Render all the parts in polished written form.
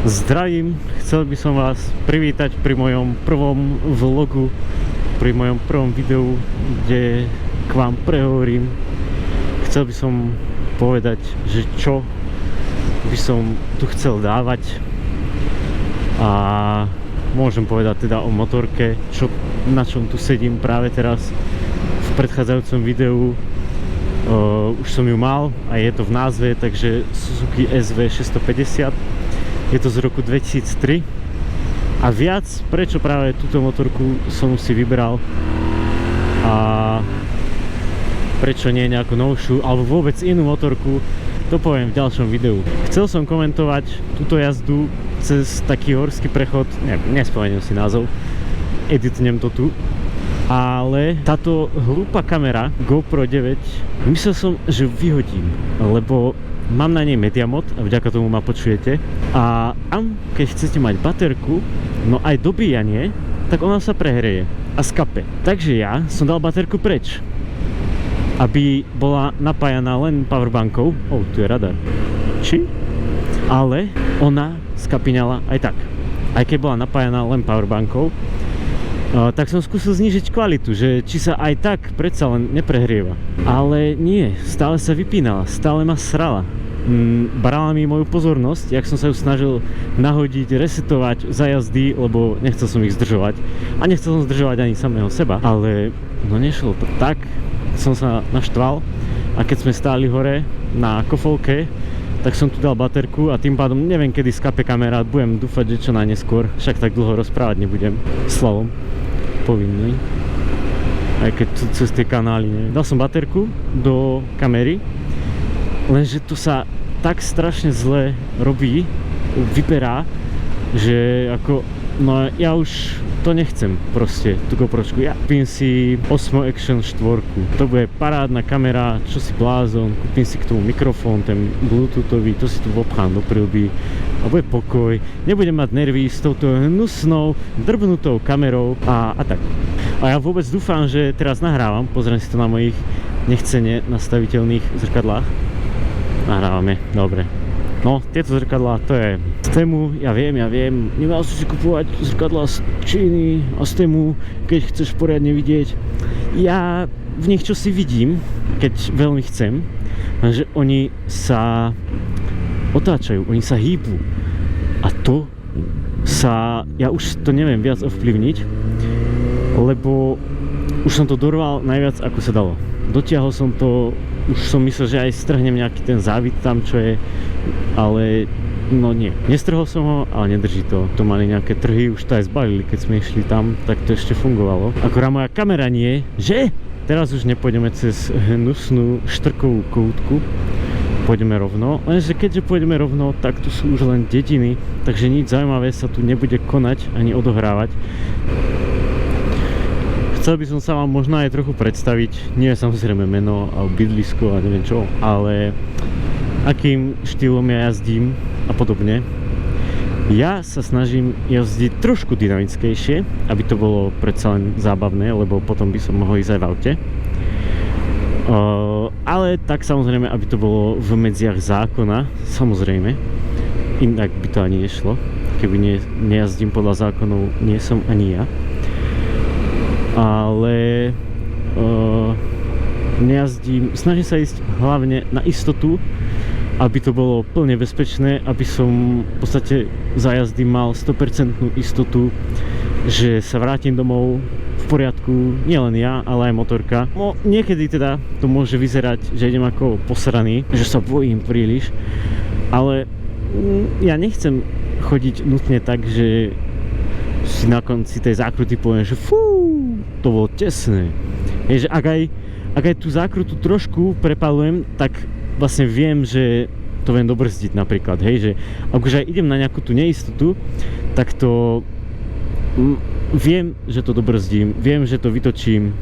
Zdravím, chcel by som vás privítať pri mojom prvom vlogu, pri mojom prvom videu, kde k vám prehovorím. Chcel by som povedať, že čo by som tu chcel dávať, a môžem povedať teda o motorke, na čom tu sedím práve teraz. V predchádzajúcom videu už som ju mal a je to v názve, takže Suzuki SV 650. Je to z roku 2003 a viac, prečo práve túto motorku som si vybral a prečo nie nejakú novšiu alebo vôbec inú motorku, to poviem v ďalšom videu. Chcel som komentovať túto jazdu cez taký horský prechod, nespomeniem si názov, editnem to tu, ale táto hlúpa kamera GoPro 9, myslel som, že vyhodím, lebo mám na nej media mod a vďaka tomu ma počujete. A keď chcete mať baterku, no aj dobíjanie, tak ona sa prehreje a skape. Takže ja som dal baterku preč, aby bola napájaná len powerbankou. Tu je radar. Ale ona skapiňala aj tak. Aj keď bola napájaná len powerbankou, tak som skúsil znížiť kvalitu, že či sa aj tak predsa len neprehrieva. Ale nie, stále sa vypínala, stále ma srala. Brala mi moju pozornosť, jak som sa ju snažil nahodiť, resetovať za jazdy, lebo nechcel som ich zdržovať. A nechcel som zdržovať ani samého seba, ale no nešlo to. Tak som sa naštval a keď sme stáli hore na kofolke, tak som tu dal baterku a tým pádom neviem, kedy skape kamera. Budem dúfať, že čo najneskôr, však tak dlho rozprávať nebudem slavom povinný, aj keď cez tie kanály neviem. Dal som baterku do kamery, lenže to sa tak strašne zle robí, vyberá, že ako, no ja už to nechcem proste, tú GoPročku. Ja kúpim si Osmo Action 4. To bude parádna kamera, čo si blázon. Kúpim si k tomu mikrofón, ten bluetoothový, to si tu obchám do prilby a bude pokoj. Nebudem mať nervy s touto hnusnou, drbnutou kamerou a tak. A ja vôbec dúfam, že teraz nahrávam. Pozriem si to na mojich nechcene nastaviteľných zrkadlách. Nahrávame, dobre. No, tieto zrkadlá, to je z Temu, ja viem, nemal si kupovať zrkadlá z Číny a z Temu, keď chceš poriadne vidieť. Ja v nich čosi vidím, keď veľmi chcem, že oni sa otáčajú, oni sa hýbu. A to sa, ja už to neviem viac ovplyvniť, lebo už som to dorval najviac, ako sa dalo. Dotiahol som to, už som myslel, že aj strhnem nejaký ten závit tam, čo je, ale no nie. Nestrhol som ho, ale nedrží to. To mali nejaké trhy, už to aj zbalili, keď sme išli tam, tak to ešte fungovalo. Akorát moja kamera nie, že? Teraz už nepôjdeme cez hnusnú štrkovú koutku, pôjdeme rovno, lenže keďže pôjdeme rovno, tak tu sú už len dediny, takže nič zaujímavé sa tu nebude konať ani odohrávať. Chcel by som sa vám možno aj trochu predstaviť, nie je samozrejme meno a bydlisko a neviem čo, ale akým štýlom ja jazdím a podobne. Ja sa snažím jazdiť trošku dynamickejšie, aby to bolo predsa len zábavné, lebo potom by som mohol ísť aj v aute. Ale tak samozrejme, aby to bolo v medziach zákona, samozrejme, inak by to ani nešlo. Keby nejazdím podľa zákonov, nie som ani ja. Ale nejazdím, snažím sa ísť hlavne na istotu, aby to bolo plne bezpečné, aby som v podstate za jazdy mal 100% istotu, že sa vrátim domov v poriadku, nielen ja, ale aj motorka. No niekedy teda to môže vyzerať, že idem ako posraný, že sa bojím príliš, ale ja nechcem chodiť nutne tak, že si na konci tej zákruty poviem, že to bolo tesné. Je, že ak aj tú zákrutu trošku prepalujem, tak vlastne viem, že to viem dobrzdiť napríklad, hej, že ak už aj idem na nejakú tú neistotu, tak to viem, že to dobrzdím, viem, že to vytočím,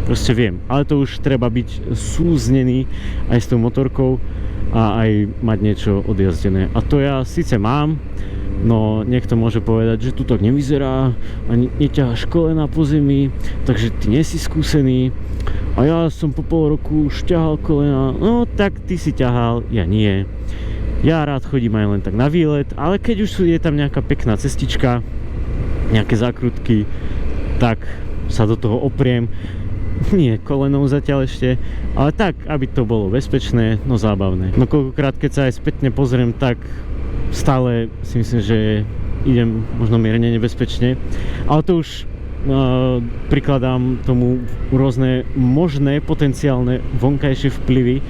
proste viem, ale to už treba byť súznený aj s tou motorkou a aj mať niečo odjazdené. A to ja síce mám, no niekto môže povedať, že tu tak nevyzerá a neťaháš kolena po zemi, takže ty nie si skúsený a ja som po pol roku už ťahal kolena. No tak ty si ťahal, ja nie. Ja rád chodím aj len tak na výlet, ale keď už je tam nejaká pekná cestička, nejaké zákrutky, tak sa do toho opriem. Nie kolenou zatiaľ ešte, ale tak, aby to bolo bezpečné, no zábavné. No koľkokrát, keď sa aj spätne pozriem, tak stále si myslím, že idem možno mierne nebezpečne. Ale to už prikladám tomu rôzne možné potenciálne vonkajšie vplyvy,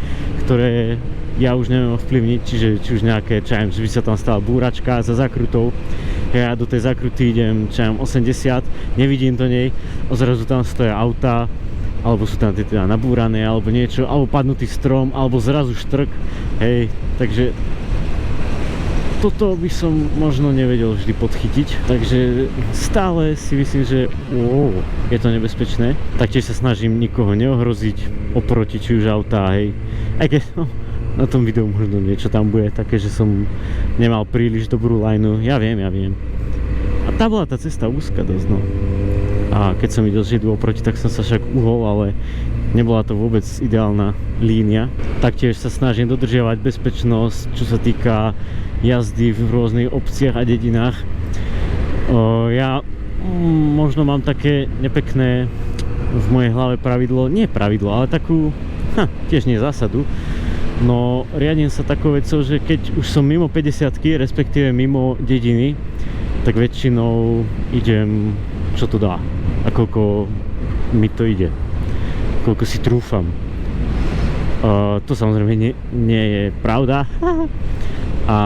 ktoré ja už neviem ovplyvniť, čiže či už nejaké, čo že by sa tam stala búračka za zakrutou. Ja do tej zakruty idem, 80, nevidím do nej, zrazu tam stoja auta, alebo sú tam teda nabúrané, alebo niečo, alebo padnutý strom, alebo zrazu štrk, hej, takže toto by som možno nevedel vždy podchytiť, takže stále si myslím, že je to nebezpečné. Taktiež sa snažím nikoho neohroziť oproti či už autá, hej, aj keď na tom videu možno niečo tam bude také, že som nemal príliš dobrú lineu, ja viem. A tá bola tá cesta úzka dosť, no. A keď som videl, že idú oproti, tak som sa však uhol, ale nebola to vôbec ideálna línia. Taktiež sa snažím dodržiavať bezpečnosť, čo sa týka jazdy v rôznych obciach a dedinách. Ja možno mám také nepekné v mojej hlave pravidlo, nie pravidlo, ale takú, tiež nie zásadu. No riadím sa takou vecou, že keď už som mimo 50-ky, respektíve mimo dediny, tak väčšinou idem, čo to dá a koľko mi to ide, koľko si trúfam. To samozrejme nie je pravda a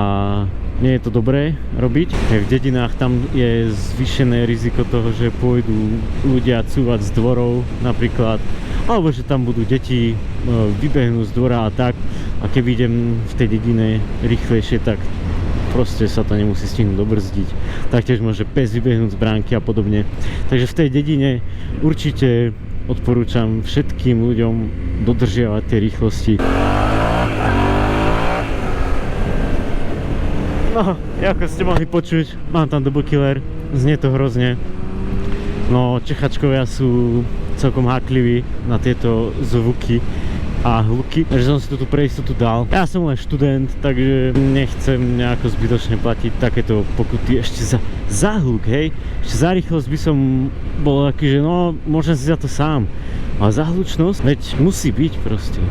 nie je to dobré robiť. V dedinách tam je zvýšené riziko toho, že pôjdu ľudia cúvať z dvorov napríklad, alebo že tam budú deti vybehnú z dvora a tak, a keby idem v tej dedine rýchlejšie, tak proste sa to nemusí stihnúť dobrzdiť. Taktiež môže pes vybehnúť z bránky a podobne. Takže v tej dedine určite odporúčam všetkým ľuďom dodržiavať tie rýchlosti. No, ako ste mohli počuť, mám tam double killer, znie to hrozne. No, Čechačkovia sú celkom hákliví na tieto zvuky a hluky, takže som si to tu pre istotu dal. Ja som len študent, takže nechcem nejako zbytočne platiť takéto pokuty ešte za hluk, hej. Ešte za rýchlosť by som bol taký, že no, môžem si za to sám. Ale za hlučnosť, veď musí byť proste.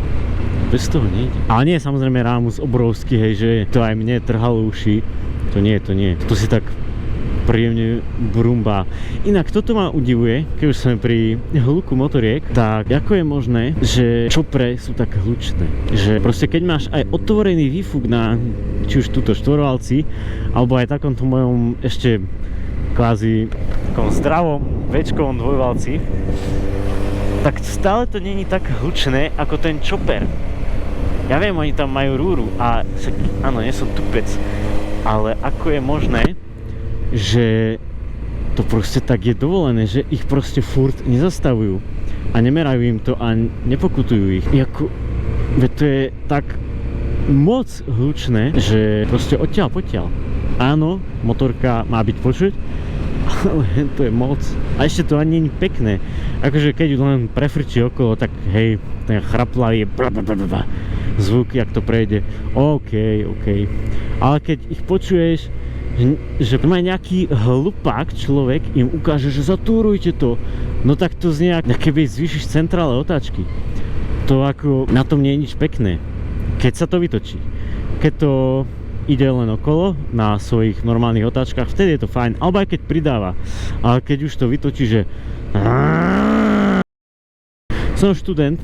Bez toho nejde. Ale nie, samozrejme rámus obrovský, hej, že to aj mne trhalo uši. To nie. To si tak príjemne brumbá. Inak toto ma udivuje, keď už sme pri hluku motoriek, tak ako je možné, že čopre sú tak hlučné. Že proste keď máš aj otvorený výfuk na či už túto štvorvalci, alebo aj takomto mojom ešte kvázi takom zdravom väčkovom dvojvalci, tak stále to není tak hlučné ako ten čoper. Ja viem, oni tam majú rúru a však, áno, nie som tupec, ale ako je možné, že to proste tak je dovolené, že ich proste furt nezastavujú a nemerajú im to a nepokutujú ich. Veď to je tak moc hlučné, že proste odtiaľ potiaľ. Áno, motorka má byť počuť, ale to je moc. A ešte to ani nie je pekné. Akože keď len prefrčí okolo, tak hej, ten chraplavý zvuk, jak to prejde. OK. Ale keď ich počuješ, že má nejaký hlupák človek, im ukáže, že zatúrujte to, no tak to znie, keby zvýšiš centrále otáčky. To ako, na tom nie je nič pekné, keď sa to vytočí. Keď to ide len okolo, na svojich normálnych otáčkach, vtedy je to fajn, alebo aj keď pridáva. Ale keď už to vytočí, že som študent,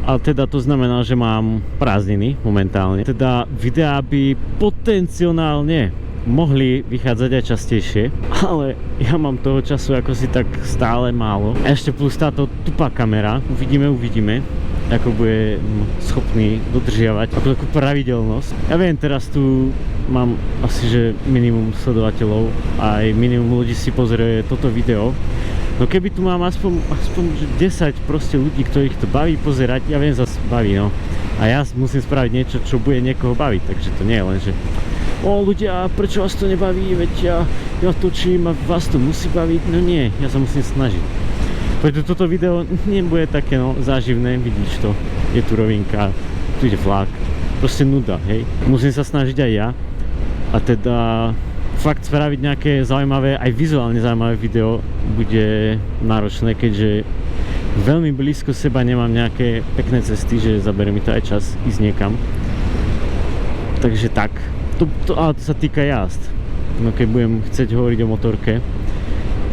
a teda to znamená, že mám prázdniny momentálne. Teda videá by potenciálne mohli vychádzať aj častejšie, ale ja mám toho času ako si tak stále málo. A ešte plus táto tupá kamera, uvidíme, ako bude schopný dodržiavať ako takú pravidelnosť. Ja viem, teraz tu mám asi že minimum sledovateľov a aj minimum ľudí si pozrie toto video. No keby tu mám aspoň 10 proste ľudí, ktorých to baví pozerať, ja viem, zase baví, no. A ja musím spraviť niečo, čo bude niekoho baviť, takže to nie je len, že ľudia, prečo vás to nebaví, veď ja točím a vás to musí baviť, no nie, ja sa musím snažiť. Preto toto video nebude také, no, záživné, vidíš to, je tu rovinka, tu ide vlak, proste nuda, hej. Musím sa snažiť aj ja a teda fakt spraviť nejaké zaujímavé, aj vizuálne zaujímavé video bude náročné, keďže veľmi blízko seba nemám nejaké pekné cesty, že zabere mi to aj čas ísť niekam. Takže tak, ale to sa týka jazd. No keď budem chcieť hovoriť o motorke,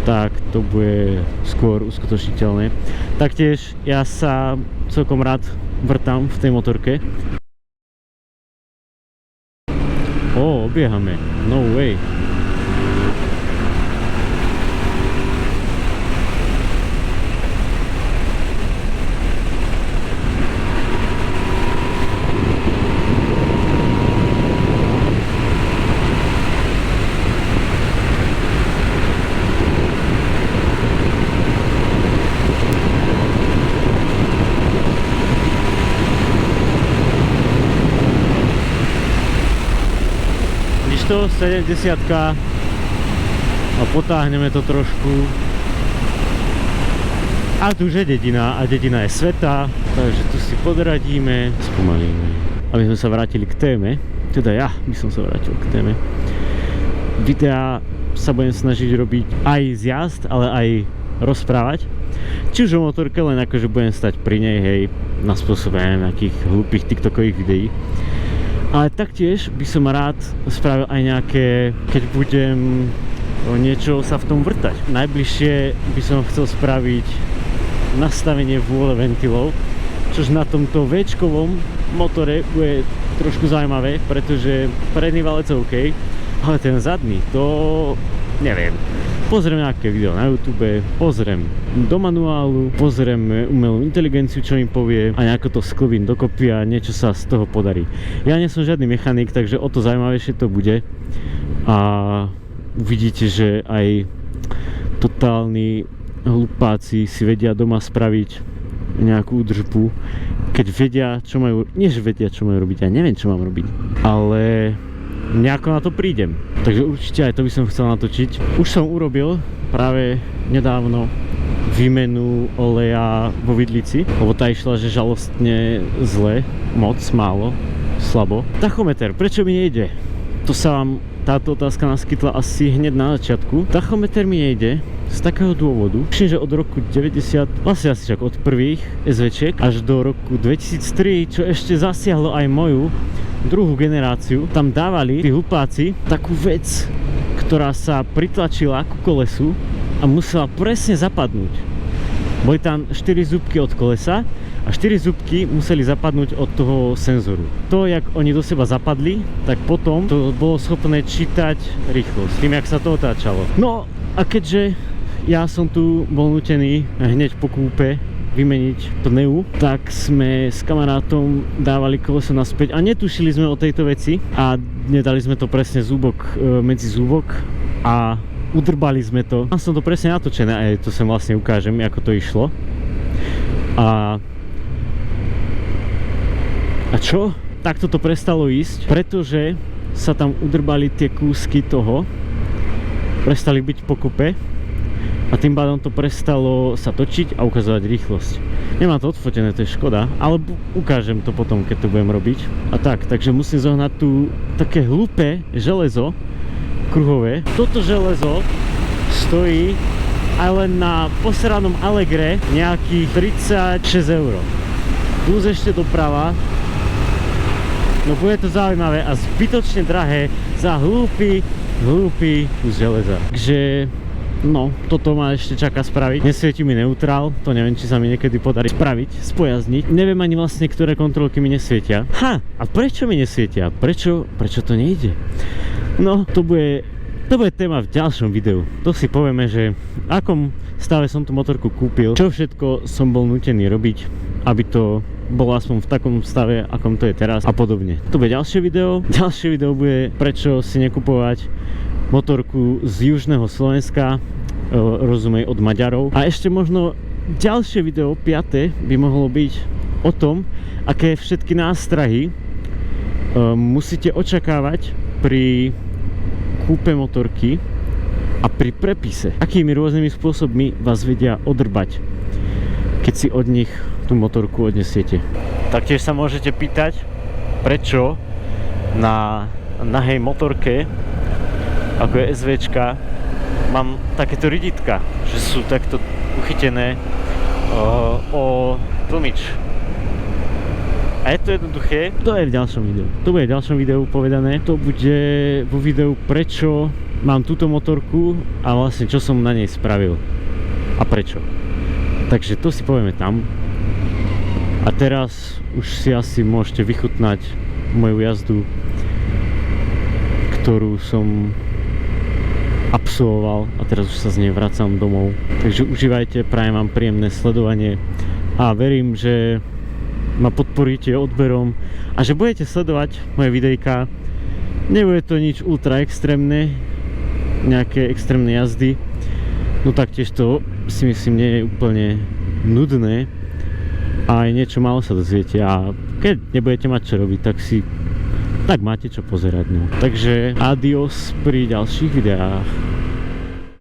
tak to bude skôr uskutočniteľné. Taktiež ja sa celkom rád vrtám v tej motorke. Obiehame, no way. To 70-ka a potáhneme to trošku a tu už je dedina a dedina je sveta, takže tu si podradíme, spomalíme, aby sme sa vrátili k téme, teda ja by som sa vrátil k téme. Videá sa budem snažiť robiť aj z jazd, ale aj rozprávať, či už o motorke, len akože budem stať pri nej, hej, na spôsobe nejakých hlúpých tiktokových videí. Ale taktiež by som rád spravil aj nejaké, keď budem niečo sa v tom vrtať. Najbližšie by som chcel spraviť nastavenie vôle ventilov, čož na tomto V-čkovom motore bude trošku zaujímavé, pretože predný valec je OK, ale ten zadný, to neviem. Pozriem nejaké video na YouTube, pozriem do manuálu, pozriem umelú inteligenciu, čo im povie a nejako to sklbím dokopy a niečo sa z toho podarí. Ja nie som žiadny mechanik, takže o to zaujímavejšie to bude a uvidíte, že aj totálni hlupáci si vedia doma spraviť nejakú údržbu, keď vedia, čo majú, nie že vedia, čo majú robiť, ja neviem, čo mám robiť, ale nejako na to prídem. Takže určite aj to by som chcel natočiť. Už som urobil práve nedávno výmenu oleja vo vidlici, lebo tá išla, že žalostne zle, moc, málo, slabo. Tachometer, prečo mi nejde? To sa vám táto otázka naskytla asi hneď na začiatku. Tachometer mi nejde z takého dôvodu, myslím, že od roku 90, vlastne asi však od prvých SVčiek až do roku 2003, čo ešte zasiahlo aj moju druhú generáciu, tam dávali tí hlupáci takú vec, ktorá sa pritlačila ku kolesu a musela presne zapadnúť. Boli tam 4 zúbky od kolesa a 4 zúbky museli zapadnúť od toho senzoru. To, jak oni do seba zapadli, tak potom to bolo schopné čítať rýchlosť, tým, jak sa to otáčalo. No a keďže ja som tu bol nútený hneď po kúpe vymeniť pneu, tak sme s kamarátom dávali koleso naspäť a netušili sme o tejto veci a nedali sme to presne zúbok medzi zúbok a udrbali sme to. Mám som to presne natočené a to sem vlastne ukážem, ako to išlo. A čo? Takto to prestalo ísť, pretože sa tam udrbali tie kúsky toho, prestali byť pokope a tým pádom to prestalo sa točiť a ukazovať rýchlosť. Nemám to odfotené, to je škoda, ale ukážem to potom, keď to budem robiť. A tak, takže musím zohnať tu také hlúpe železo kruhové. Toto železo stojí aj len na posranom Allegre nejakých 36 €. Plus ešte doprava. No bude to zaujímavé a zbytočne drahé za hlúpy kus železa. Takže no, toto ma ešte čaká spraviť. Nesvieti mi neutrál, to neviem, či sa mi niekedy podarí spraviť, spojazniť. Neviem ani vlastne, ktoré kontrolky mi nesvietia. A prečo mi nesvietia? Prečo to nejde? No, to bude téma v ďalšom videu. To si povieme, že v akom stave som tú motorku kúpil, čo všetko som bol nútený robiť, aby to bolo aspoň v takom stave, akom to je teraz a podobne. To bude ďalšie video. Ďalšie video bude, prečo si nekupovať motorku z južného Slovenska, rozumej od Maďarov. A ešte možno ďalšie video, 5. by mohlo byť o tom, aké všetky nástrahy musíte očakávať pri kúpe motorky a pri prepise. Akými rôznymi spôsobmi vás vedia odrbať, keď si od nich tú motorku odnesiete. Taktiež sa môžete pýtať, prečo na nahej motorke, ako je SVčka, mám takéto riditka, že sú takto uchytené o tlmič. A je to jednoduché, to je v ďalšom videu. To bude v ďalšom videu povedané. To bude vo videu, prečo mám túto motorku a vlastne čo som na nej spravil. A prečo. Takže to si povieme tam. A teraz už si asi môžete vychutnať moju jazdu, ktorú som absolvoval a teraz už sa z nej vracam domov. Takže užívajte, prajem vám príjemné sledovanie a verím, že ma podporíte odberom a že budete sledovať moje videjka. Nebude to nič ultra extrémne, nejaké extrémne jazdy, no taktiež to si myslím nie je úplne nudné a aj niečo málo sa dozviete a keď nebudete mať čo robiť, tak máte čo pozerať, no. Takže adios pri ďalších videách.